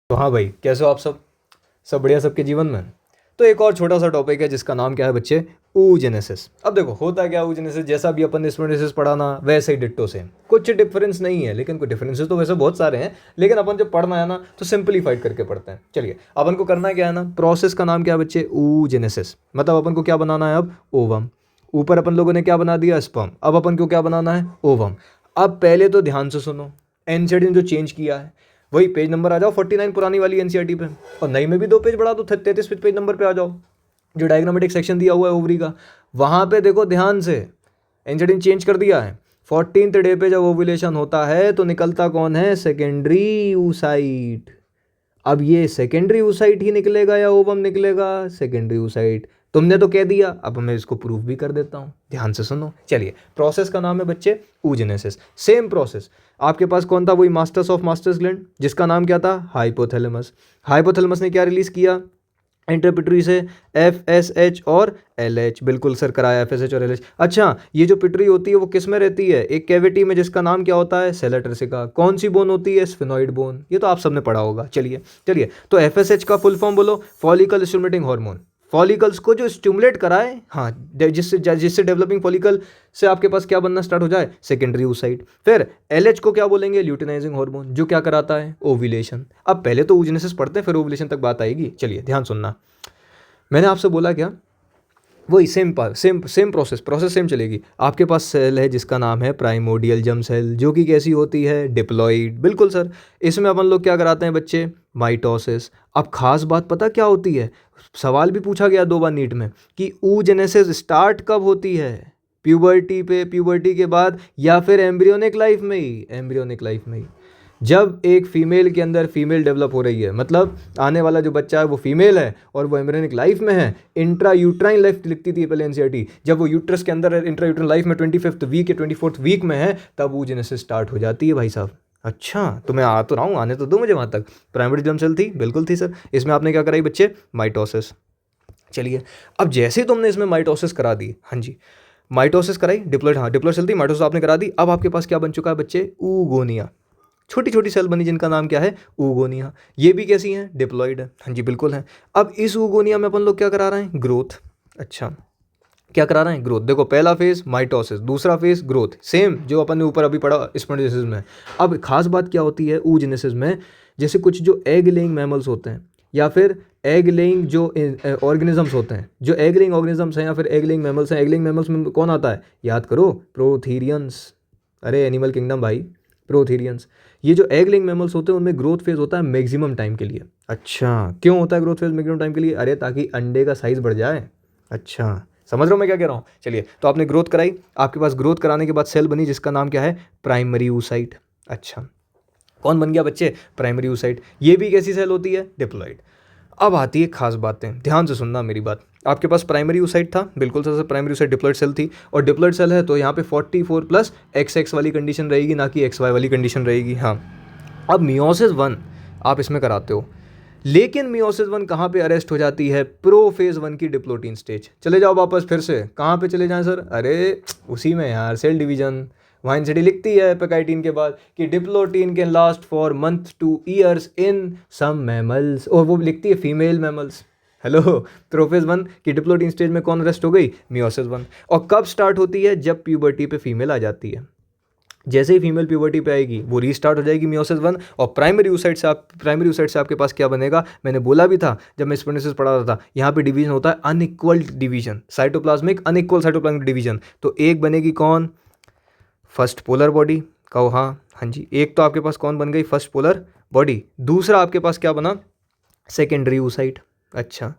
तो हाँ भाई, कैसे हो आप सब? सब बढ़िया सबके जीवन में? तो एक और छोटा सा टॉपिक है जिसका नाम क्या है बच्चे? oogenesis। अब देखो होता क्या oogenesis, जैसा भी अपन ने स्पोनेसिस पढ़ा ना वैसे ही डिट्टो सेम। कुछ डिफरेंस नहीं है, लेकिन कुछ डिफरेंसेस तो वैसे बहुत सारे हैं, लेकिन अपन जब पढ़ना है ना तो सिंपलीफाइड करके पढ़ते हैं। चलिए, अपन को करना क्या है ना, प्रोसेस का नाम क्या है बच्चे? oogenesis। मतलब अपन को क्या बनाना है अब? ओवम। ऊपर अपन लोगों ने क्या बना दिया? स्पर्म। अब अपन को क्या बनाना है? ओवम। अब पहले तो ध्यान से सुनो, एनसीईआरटी ने जो चेंज किया है, वही पेज नंबर आ जाओ 49 पुरानी वाली एनसीईआरटी पे, और नई में भी 2 पेज बढ़ा दो, 33 पेज नंबर पे आ जाओ, जो डायग्रामेटिक सेक्शन दिया हुआ है ओवरी का, वहां पे देखो ध्यान से। एनसीईआरटी ने चेंज कर दिया है। 14th डे पे जब ओव्यूलेशन होता है तो निकलता कौन है? Secondary oocyte। अब ये सेकेंडरी oocyte ही निकलेगा या ओवम निकलेगा? Secondary oocyte। तुमने तो कह दिया, अब मैं इसको प्रूफ भी कर देता हूं, ध्यान से सुनो। चलिए, प्रोसेस का नाम है बच्चे oogenesis। Same process. आपके पास कौन था? वही मास्टर्स ऑफ मास्टर्स ग्लैंड, जिसका नाम क्या था? हाइपोथैलेमस। हाइपोथैलेमस ने क्या रिलीज किया इंटरपिट्यूटरी से? एफ एस एच और एल एच। बिल्कुल सर, कराया एफ एस एच और एल एच। अच्छा, ये जो पिटरी होती है वो किस में रहती है? एक कैविटी में, जिसका नाम क्या होता है? सेला ट्रेसिका। कौन सी बोन होती है? Sphenoid bone. ये तो आप सबने पढ़ा होगा। चलिए चलिए, तो एफ एस एच का फुल फॉर्म बोलो। Follicle stimulating hormone. फॉलिकल्स को जो स्टिमुलेट कराए, हाँ, जिससे जिससे डेवलपिंग फॉलिकल से आपके पास क्या बनना स्टार्ट हो जाए? Secondary oocyte। फिर एलएच को क्या बोलेंगे? ल्यूटिनाइजिंग हार्मोन, जो क्या कराता है? ओव्यूलेशन। अब पहले तो oogenesis पढ़ते हैं, फिर ओव्यूलेशन तक बात आएगी। चलिए ध्यान सुनना, मैंने आपसे बोला क्या? वही same same same process same चलेगी। आपके पास सेल है जिसका नाम है प्राइमोडियल जर्म सेल, जो कि कैसी होती है? डिप्लॉइड। बिल्कुल सर। इसमें अपन लोग क्या कराते हैं बच्चे? माइटोसिस। अब खास बात पता क्या होती है? सवाल भी पूछा गया 2 बार नीट में कि oogenesis स्टार्ट कब होती है? प्यूबर्टी पे, प्यूबर्टी के बाद, या फिर एम्ब्रियोनिक लाइफ में ही? एम्ब्रियोनिक लाइफ में ही। जब एक फीमेल के अंदर फीमेल डेवलप हो रही है, मतलब आने वाला जो बच्चा है वो फीमेल है और वो एम्ब्रियोनिक लाइफ में है। इंट्रा यूट्राइन लाइफ लिखती थी पहले एनसीईआरटी। जब वो यूट्रस के अंदर इंट्रा यूट्राइन लाइफ में 25th वीक या 24th वीक में है, तब oogenesis स्टार्ट हो जाती है भाई साहब। अच्छा, तो मैं आ तो रहा हूँ, आने तो दो मुझे वहाँ तक। प्राइमरी जर्म सेल थी, बिल्कुल थी सर। इसमें आपने क्या कराई बच्चे? माइटोसिस। चलिए, अब जैसे ही तुमने इसमें माइटोसिस करा दी, हाँ जी, माइटोसिस कराई, डिप्लॉइड, हाँ डिप्लॉइड सेल थी, माइटोसिस आपने करा दी, अब आपके पास क्या बन चुका है बच्चे? ऊगोनिया। छोटी छोटी सेल बनी जिनका नाम क्या है? ऊगोनिया। ये भी कैसी हैं? डिप्लॉइड है। हाँ जी बिल्कुल है। अब इस ऊगोनिया में अपन लोग क्या करा रहे हैं? ग्रोथ। अच्छा, क्या करा रहे हैं? ग्रोथ। देखो, पहला फेज माइटोसिस, दूसरा फेज ग्रोथ, सेम जो अपन ने ऊपर अभी पढ़ा स्पोंडिलोसिस में। अब खास बात क्या होती है oogenesis में? जैसे कुछ जो एग लेइंग मैमल्स होते हैं, या फिर एग लेइंग जो ऑर्गेनिजम्स होते हैं, जो एग लेइंग ऑर्गेनिजम्स हैं या फिर एग लेइंग मैमल्स हैं, एग लेइंग मैमल्स में कौन आता है? याद करो, प्रोथीरियंस। अरे एनिमल किंगडम भाई, प्रोथीरियंस। ये जो एग लेइंग मैमल्स होते हैं उनमें ग्रोथ फेज होता है मैक्सिमम टाइम के लिए। अच्छा, क्यों होता है ग्रोथ फेज मैक्सिमम टाइम के लिए? अरे ताकि अंडे का साइज बढ़ जाए। अच्छा, समझ रहे हो मैं क्या कह रहा हूँ? चलिए, तो आपने ग्रोथ कराई, आपके पास ग्रोथ कराने के बाद सेल बनी जिसका नाम क्या है? Primary oocyte। अच्छा, कौन बन गया बच्चे? Primary oocyte। ये भी कैसी सेल होती है? डिप्लॉइड। अब आती है खास बातें, ध्यान से सुनना मेरी बात। आपके पास प्राइमरी oocyte था, बिल्कुल sir, primary oocyte diploid cell थी, और डिप्लॉइड सेल है तो यहाँ पे 44 प्लस XX वाली कंडीशन रहेगी, ना कि XY वाली कंडीशन रहेगी। हाँ, अब मियोसिस 1 आप इसमें कराते हो, लेकिन मियोसिस 1 कहाँ पे अरेस्ट हो जाती है? प्रो फेज 1 की डिप्लोटीन स्टेज। चले जाओ वापस, फिर से कहाँ पे चले जाएं सर? अरे उसी में यार, सेल डिवीजन। वहाँ एनसीडी लिखती है पेकाइटिन के बाद कि diplotene can last for month to years in some mammals, और वो लिखती है फीमेल मैमल्स। हेलो, प्रोफेज 1 की डिप्लोटीन स्टेज में कौन अरेस्ट हो गई? मियोसिस 1। और कब स्टार्ट होती है? जब प्यूबर्टी पे फीमेल आ जाती है। जैसे ही फीमेल प्यूबर्टी पे आएगी वो रीस्टार्ट हो जाएगी मियोसिस 1, और प्राइमरी oocyte से आपके पास क्या बनेगा? मैंने बोला भी था जब मैं स्पोनेसिस पढ़ा रहा था, यहाँ पे डिवीजन होता है unequal division, cytoplasmic unequal cytoplasmic division. तो एक बनेगी कौन? First polar body. कहो हाँ। हाँ जी, एक तो आपके पास कौन बन गई? First polar body. दूसरा आपके पास क्या बना? Secondary oocyte। अच्छा,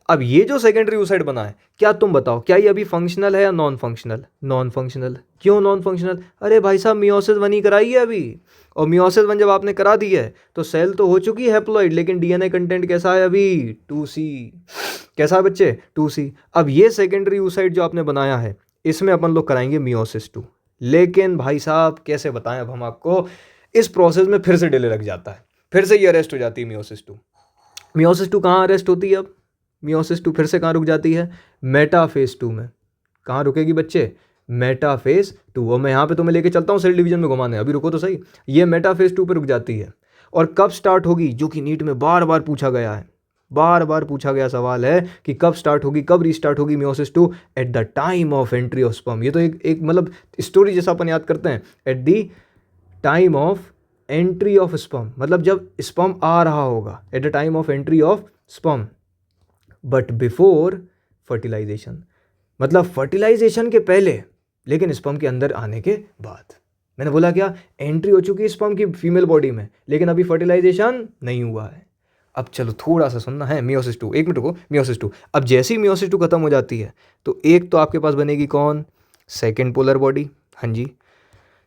अब ये जो सेकेंडरी oocyte बना है, क्या तुम बताओ, क्या ये अभी फंक्शनल है या नॉन फंक्शनल? Non functional. क्यों नॉन फंक्शनल? अरे भाई साहब, मियोसिस 1 ही कराई है अभी, और मियोसिस 1 जब आपने करा दी है तो सेल तो हो चुकी है हैप्लॉइड, लेकिन डीएनए कंटेंट कैसा है अभी? 2C। कैसा है बच्चे? 2C। अब ये सेकेंडरी oocyte जो आपने बनाया है, इसमें अपन लोग कराएंगे मियोसिस 2। लेकिन भाई साहब कैसे बताएं अब हम आपको, इस प्रोसेस में फिर से डिले लग जाता है, फिर से ये अरेस्ट हो जाती है मियोसिस 2। मियोसिस 2 कहाँ अरेस्ट होती है अब? मियोसिस 2 फिर से कहाँ रुक जाती है? मेटाफेज 2 में। कहाँ रुकेगी बच्चे? मेटाफेज 2। और मैं यहाँ पे तुम्हें लेके चलता हूँ सेल डिवीजन में घुमाने, अभी रुको तो सही। ये मेटाफेज 2 पे रुक जाती है। और कब स्टार्ट होगी, जो कि नीट में बार बार पूछा गया है, बार बार पूछा गया सवाल है कि कब स्टार्ट होगी, कब रीस्टार्ट होगी meiosis two, at the time of entry of sperm. ये तो एक मतलब स्टोरी जैसा अपन याद करते हैं, at the time of entry of sperm, मतलब जब स्पर्म आ रहा होगा, at the time of entry of sperm, but before fertilization, मतलब फर्टिलाइजेशन के पहले लेकिन स्पर्म के अंदर आने के बाद। मैंने बोला क्या, एंट्री हो चुकी है स्पर्म की फीमेल बॉडी में, लेकिन अभी फर्टिलाइजेशन नहीं हुआ है। अब चलो थोड़ा सा सुनना है, मियोसिस टू, एक मिनट को, मियोसिस टू, अब जैसे ही मियोसिस टू खत्म हो जाती है तो एक तो आपके पास बनेगी कौन, सेकेंड पोलर बॉडी, हाँ जी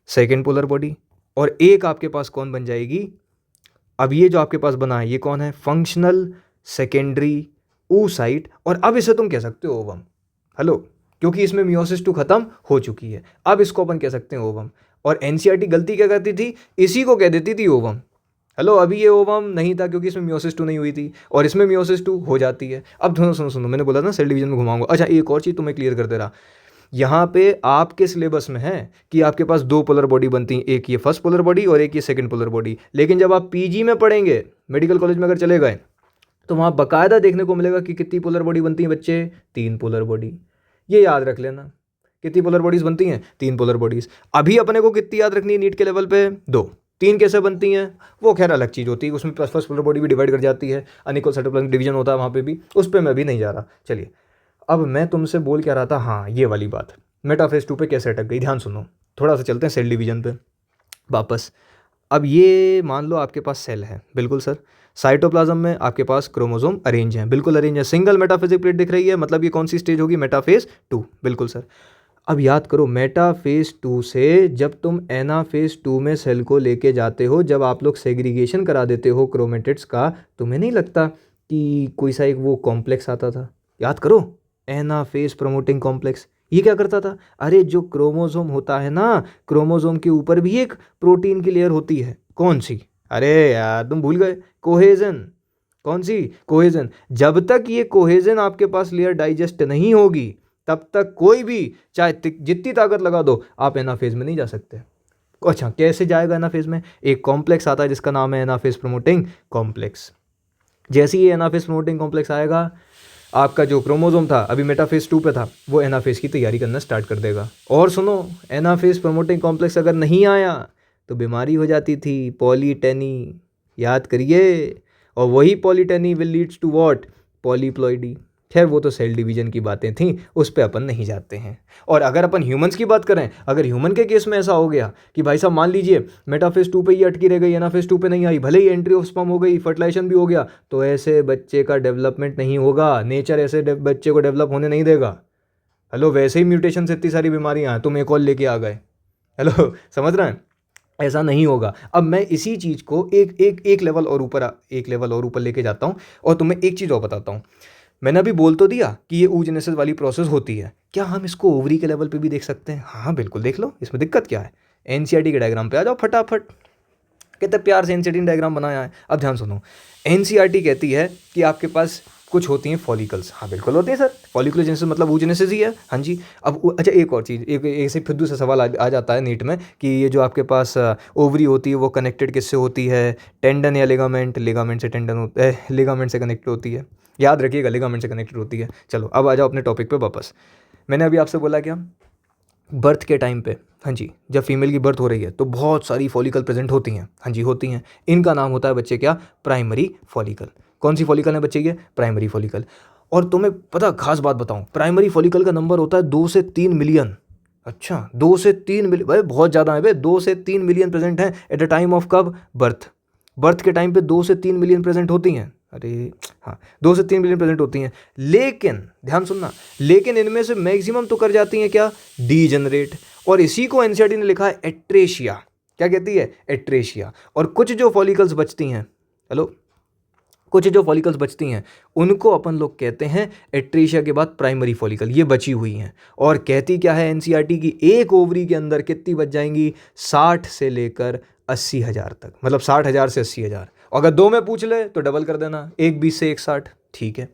सेकेंड पोलर बॉडी, और एक आपके पास कौन बन जाएगी, अब ये जो आपके पास बना है ये कौन है, फंक्शनल सेकेंडरी oocyte, और अब इसे तुम कह सकते हो ओवम। हेलो, क्योंकि इसमें मियोसिस टू खत्म हो चुकी है, अब इसको अपन कह सकते हैं ओवम। और एनसीईआरटी गलती क्या करती थी, इसी को कह देती थी ओवम। हेलो, अभी ये ओवम नहीं था क्योंकि इसमें मियोसिस टू नहीं हुई थी, और इसमें मियोसिस टू हो जाती है। अब सुनो सुनो सुनो, मैंने बोला ना सेल डिवीजन में घुमाऊंगा। अच्छा, एक और चीज़ तो मैं क्लियर कर दे रहा, यहाँ पे आपके सिलेबस में है कि आपके पास दो पोलर बॉडी बनती हैं, एक ये फर्स्ट पोलर बॉडी और एक ये सेकंड पोलर बॉडी, लेकिन जब आप पीजी में पढ़ेंगे, मेडिकल कॉलेज में अगर चले गए, तो वहाँ बाकायदा देखने को मिलेगा कि कितनी पोलर बॉडी बनती है बच्चे, 3 पोलर बॉडी। ये याद रख लेना, कितनी पोलर बॉडीज बनती हैं, 3 पोलर बॉडीज। अभी अपने को कितनी याद रखनी है नीट के लेवल पे, 2। 3 कैसे बनती हैं वो खैर अलग चीज़ होती है, उसमें फर्स्ट पोलर बॉडी भी डिवाइड कर जाती है, अनइक्वल साइटोप्लाज्मिक डिवीजन होता है वहाँ पे भी, उस पर मैं भी नहीं जा रहा। चलिए, अब मैं तुमसे बोल क्या रहा था, हाँ ये वाली बात, मेटाफेज 2 पे कैसे अटक गई, ध्यान सुनो। थोड़ा सा चलते हैं सेल डिवीजन पे वापस। अब ये मान लो आपके पास सेल है, बिल्कुल सर, साइटोप्लाज्म में आपके पास क्रोमोसोम अरेंज हैं, बिल्कुल अरेंज है, सिंगल मेटाफेजिक प्लेट दिख रही है, मतलब ये कौन सी स्टेज होगी, मेटाफेज 2, बिल्कुल सर। अब याद करो, मेटाफेज 2 से जब तुम एनाफेज 2 में सेल को लेके जाते हो, जब आप लोग सेग्रीगेशन करा देते हो क्रोमेटिड्स का, तुम्हें नहीं लगता कि कोई सा एक वो कॉम्प्लेक्स आता था, याद करो, एनाफेज प्रमोटिंग कॉम्प्लेक्स। ये क्या करता था, अरे जो क्रोमोसोम होता है ना, क्रोमोसोम के ऊपर भी एक प्रोटीन की लेयर होती है, कौन सी, अरे यार तुम भूल गए, कोहेजन। कौन सी, कोहेजन। जब तक ये कोहेजन आपके पास लेयर डाइजेस्ट नहीं होगी, तब तक कोई भी चाहे जितनी ताकत लगा दो, आप एनाफेज में नहीं जा सकते। अच्छा, कैसे जाएगा एनाफेज में, एक कॉम्प्लेक्स आता है जिसका नाम है एनाफेज प्रमोटिंग कॉम्प्लेक्स। जैसे ही एनाफेज प्रमोटिंग कॉम्प्लेक्स आएगा, आपका जो क्रोमोसोम था अभी मेटाफेज 2 पे था, वो एनाफेज की तैयारी करना स्टार्ट कर देगा। और सुनो, एनाफेज प्रमोटिंग कॉम्प्लेक्स अगर नहीं आया तो बीमारी हो जाती थी, पॉलीटेनी, याद करिए, और वही polyteny will leads to what, polyploidy. खैर वो तो सेल डिवीजन की बातें थीं, उस पर अपन नहीं जाते हैं। और अगर अपन ह्यूमंस की बात करें, अगर ह्यूमन के केस में ऐसा हो गया कि भाई साहब मान लीजिए मेटाफेज 2 पे ही अटकी रह गई, एनाफेज 2 पे नहीं आई, भले ही एंट्री ऑफ स्पर्म हो गई, फर्टिलाइजेशन भी हो गया, तो ऐसे बच्चे का डेवलपमेंट नहीं होगा, नेचर ऐसे बच्चे को डेवलप होने नहीं देगा। हेलो, वैसे ही म्यूटेशन से इतनी सारी बीमारियां हैं, तुम एक और लेके आ गए। हेलो, समझ रहे हैं, ऐसा नहीं होगा। अब मैं इसी चीज़ को एक लेवल और ऊपर लेके जाता हूँ, और तुम्हें एक चीज़ और बताता हूँ। मैंने अभी बोल तो दिया कि ये oogenesis वाली प्रोसेस होती है, क्या हम इसको ओवरी के लेवल पे भी देख सकते हैं? हाँ बिल्कुल, देख लो, इसमें दिक्कत क्या है। एनसीईआरटी के डायग्राम पे आ जाओ फटाफट, कितने प्यार से एनसीईआरटी ने डायग्राम बनाया है। अब ध्यान सुनो, एनसीईआरटी कहती है कि आपके पास कुछ होती हैं फॉलिकल्स। हाँ बिल्कुल होती है सर, फॉलिकुलोजेनेसिस मतलब oogenesis ही है, हाँ जी। अब अच्छा, एक और चीज़, एक ऐसे फिर दूसरा सवाल आ जाता है नीट में कि ये जो आपके पास ओवरी होती है वो कनेक्टेड किससे होती है, टेंडन या लिगामेंट, लिगामेंट से टेंडन होता है, लिगामेंट से कनेक्टेड होती है, याद रखिएगा, लिगामेंट से कनेक्टेड होती है। चलो अब आ जाओ अपने टॉपिक पे वापस। मैंने अभी आपसे बोला क्या, बर्थ के टाइम पे, हाँ जी, जब फीमेल की बर्थ हो रही है तो बहुत सारी फॉलिकल प्रेजेंट होती हैं, हाँ जी होती हैं। इनका नाम होता है बच्चे क्या, प्राइमरी फॉलिकल। कौन सी फॉलिकल है बच्चे, ये प्राइमरी फॉलिकल। और तुम्हें पता, खास बात बताऊं, प्राइमरी फॉलिकल का नंबर होता है 2 से 3 मिलियन। अच्छा, 2 से 3 मिलियन, भाई बहुत ज़्यादा है भाई, 2 से 3 मिलियन प्रेजेंट हैं एट द टाइम ऑफ कब, बर्थ के टाइम पे 2 से 3 मिलियन प्रेजेंट होती हैं। अरे हाँ, 2 से 3 मिलियन प्रेजेंट होती हैं, लेकिन ध्यान सुनना, लेकिन इनमें से मैक्सिमम तो कर जाती हैं क्या, डीजेनरेट। और इसी को एनसीईआरटी ने लिखा है एट्रेशिया। क्या कहती है, एट्रेशिया। और कुछ जो फॉलिकल्स बचती हैं, हेलो, कुछ जो फॉलिकल्स बचती हैं उनको अपन लोग कहते हैं एट्रेशिया के बाद प्राइमरी फॉलिकल, ये बची हुई हैं। और कहती क्या है एनसीईआरटी की, एक ओवरी के अंदर कितनी बच जाएंगी, 60 से लेकर 80,000 तक, मतलब 60,000 से 80,000। अगर 2 में पूछ ले तो डबल कर देना, एक 20 से एक 60, ठीक है।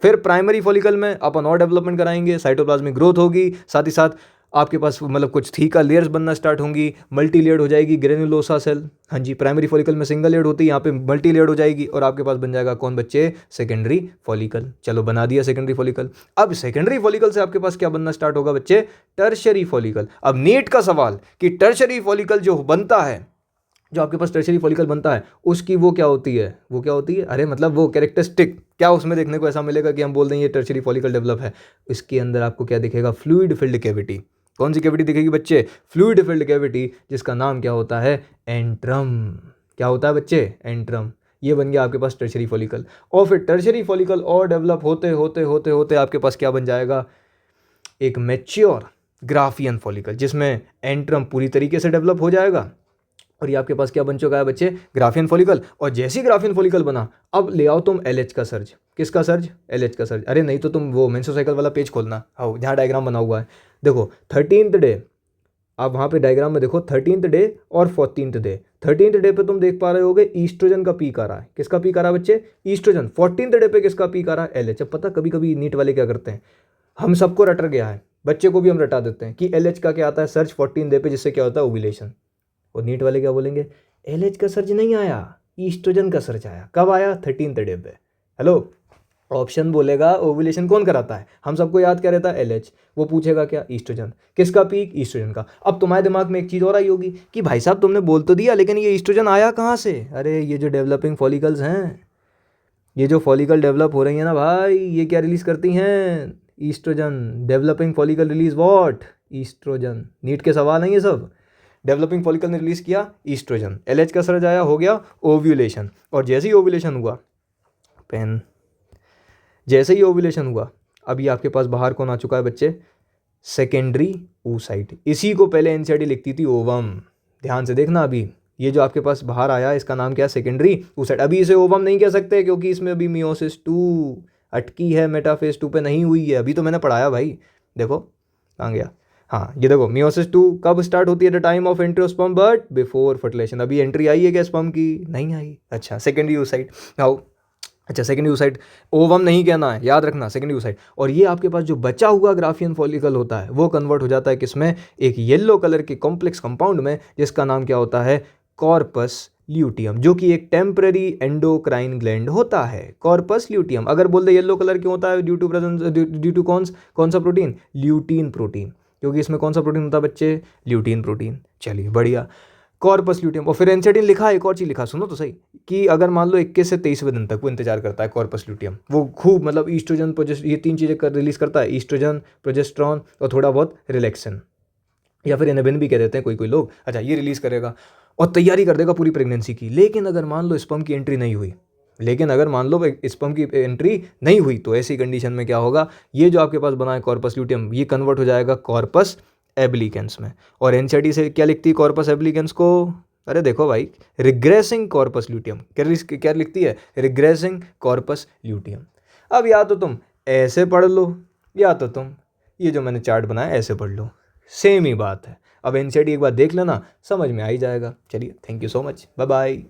फिर प्राइमरी फॉलिकल में अपन और डेवलपमेंट कराएंगे, साइटोप्लाज्मिक ग्रोथ होगी, साथ ही साथ आपके पास मतलब कुछ थीका लेयर्स बनना स्टार्ट होंगी, मल्टी लेयर्ड हो जाएगी ग्रेनुलोसा सेल। हाँ जी, प्राइमरी फॉलिकल में सिंगल लेयर्ड होती है, यहाँ पे मल्टी लेयर्ड हो जाएगी और आपके पास बन जाएगा कौन बच्चे, सेकेंडरी फॉलिकल। चलो बना दिया सेकेंडरी फॉलिकल। अब सेकेंडरी फॉलिकल से आपके पास क्या बनना स्टार्ट होगा बच्चे, टर्शरी फॉलिकल। अब नीट का सवाल कि टर्शरी फॉलिकल जो बनता है, जो आपके पास टर्शरी फॉलिकल बनता है, उसकी वो क्या होती है, वो क्या होती है, अरे मतलब वो कैरेक्टरिस्टिक क्या उसमें देखने को ऐसा मिलेगा कि हम बोल दें ये टर्शरी फॉलिकल डेवलप है। इसके अंदर आपको क्या दिखेगा, फ्लूइड फिल्ड कैविटी। कौन सी कैविटी दिखेगी बच्चे, फ्लूइड फिल्ड कैविटी, जिसका नाम क्या होता है, एंट्रम। क्या होता है बच्चे, एंट्रम। ये बन गया आपके पास टर्शरी फॉलिकल। और फिर टर्शरी फॉलिकल और डेवलप होते होते होते होते आपके पास क्या बन जाएगा, एक मैच्योर ग्राफियन फॉलिकल, जिसमें एंट्रम पूरी तरीके से डेवलप हो जाएगा और ये आपके पास क्या बन चुका है बच्चे, ग्राफियन फॉलिकल। और जैसे ही ग्राफियन फॉलिकल बना, अब ले आओ तुम एलएच का सर्ज। किसका सर्ज, एलएच का सर्ज। अरे नहीं तो तुम वो मेंस्ट्रुअल वाला पेज खोलना, हाँ जहाँ डायग्राम बना हुआ है, देखो 13th डे, आप वहाँ पे डायग्राम में देखो 13th डे और 14th डे। 13th डे पे तुम देख पा रहे होगे ईस्ट्रोजन का पीक आ रहा है। किसका पीक आ रहा है बच्चे, ईस्ट्रोजन। 14th डे पे किसका पीक आ रहा है, एलएच। अब पता कभी कभी नीट वाले क्या करते हैं, हम सबको रट गया है, बच्चे को भी हम रटा देते हैं कि एलएच का क्या आता है सर्च 14 डे पे, जिससे क्या होता है ओव्यूलेशन। और नीट वाले क्या बोलेंगे, एलएच का सर्च नहीं आया, ईस्ट्रोजन का सर्च आया। कब आया, 13th डे पे। हेलो, ऑप्शन बोलेगा ओव्यूलेशन कौन कराता है, हम सबको याद क्या रहता है, एलएच। वो पूछेगा क्या, ईस्ट्रोजन। किसका पीक, ईस्ट्रोजन का। अब तुम्हारे दिमाग में एक चीज़ और आई होगी कि भाई साहब तुमने बोल तो दिया, लेकिन ये ईस्ट्रोजन आया कहाँ से। अरे ये जो डेवलपिंग फॉलिकल्स हैं, ये जो फॉलिकल डेवलप हो रही है ना भाई, ये क्या रिलीज करती हैं, estrogen. Developing follicle release what, estrogen. NEET के सवाल हैं ये सब। डेवलपिंग फॉलिकल ने रिलीज किया ईस्ट्रोजन, एलएच का सर्ज आया, हो गया ओव्यूलेशन। और जैसे ही ओव्यूलेशन हुआ, पेन, जैसे ही ओव्यूलेशन हुआ, अभी आपके पास बाहर कौन आ चुका है बच्चे, सेकेंडरी oocyte। इसी को पहले एनसीईआरटी लिखती थी ओवम। ध्यान से देखना, अभी ये जो आपके पास बाहर आया, इसका नाम क्या है, सेकेंडरी oocyte। अभी इसे ओवम नहीं कह सकते क्योंकि इसमें अभी मियोसिस 2 अटकी है, मेटाफेज 2 पे नहीं हुई है। अभी तो मैंने पढ़ाया भाई, देखो कहाँ गया, हाँ ये देखो, मियोसिस 2 कब स्टार्ट होती है, the time of entry of sperm but before fertilization. अभी एंट्री आई है क्या स्पर्म की, नहीं आई। अच्छा, सेकेंडरी oocyte आओ। अच्छा, सेकेंडरी oocyte, ओवम नहीं कहना है, याद रखना, सेकेंडरी oocyte। और ये आपके पास जो बचा हुआ ग्राफियन फॉलिकल होता है, वो कन्वर्ट हो जाता है किसमें, एक येलो कलर के कॉम्प्लेक्स कंपाउंड में, जिसका नाम क्या होता है, कॉर्पस ल्यूटियम, जो कि एक टेम्पररी एंडोक्राइन ग्लैंड होता है। Corpus luteum. अगर बोल दे येलो कलर क्यों होता है, ड्यू टू कौन सा प्रोटीन, ल्यूटीन प्रोटीन, क्योंकि इसमें कौन सा प्रोटीन होता है बच्चे, ल्यूटीन प्रोटीन। चलिए बढ़िया, कॉर्पस ल्यूटियम। और फिर एनसीईआरटी लिखा है एक और चीज़, लिखा सुनो तो सही, कि अगर मान लो 21 से 23वें दिन तक वो इंतजार करता है कॉर्पस ल्यूटियम, वो खूब मतलब ईस्ट्रोजन ये 3 चीज़ें रिलीज करता है, ईस्ट्रोजन, प्रोजेस्ट्रॉन और थोड़ा बहुत रिलैक्सन, या फिर एनाबिन भी कह देते हैं कोई लोग। अच्छा, ये रिलीज करेगा और तैयारी कर देगा पूरी प्रेगनेंसी की। लेकिन अगर मान लो स्पर्म की एंट्री नहीं हुई, स्पर्म की एंट्री नहीं हुई, तो ऐसी कंडीशन में क्या होगा, ये जो आपके पास बना है कॉर्पस ल्यूटियम, ये कन्वर्ट हो जाएगा कॉर्पस एब्लिकेंस में। और एनसीईआरटी से क्या लिखती है कॉर्पस एब्लिकेंस को, अरे देखो भाई, रिग्रेसिंग कॉर्पस ल्यूटियम। क्या लिखती है, रिग्रेसिंग कॉर्पस ल्यूटियम। अब या तो तुम ऐसे पढ़ लो, या तो तुम ये जो मैंने चार्ट बनाया ऐसे पढ़ लो, सेम ही बात है। अब एनसीईआरटी एक बार देख लेना, समझ में आ ही जाएगा। चलिए, thank you so much, bye bye.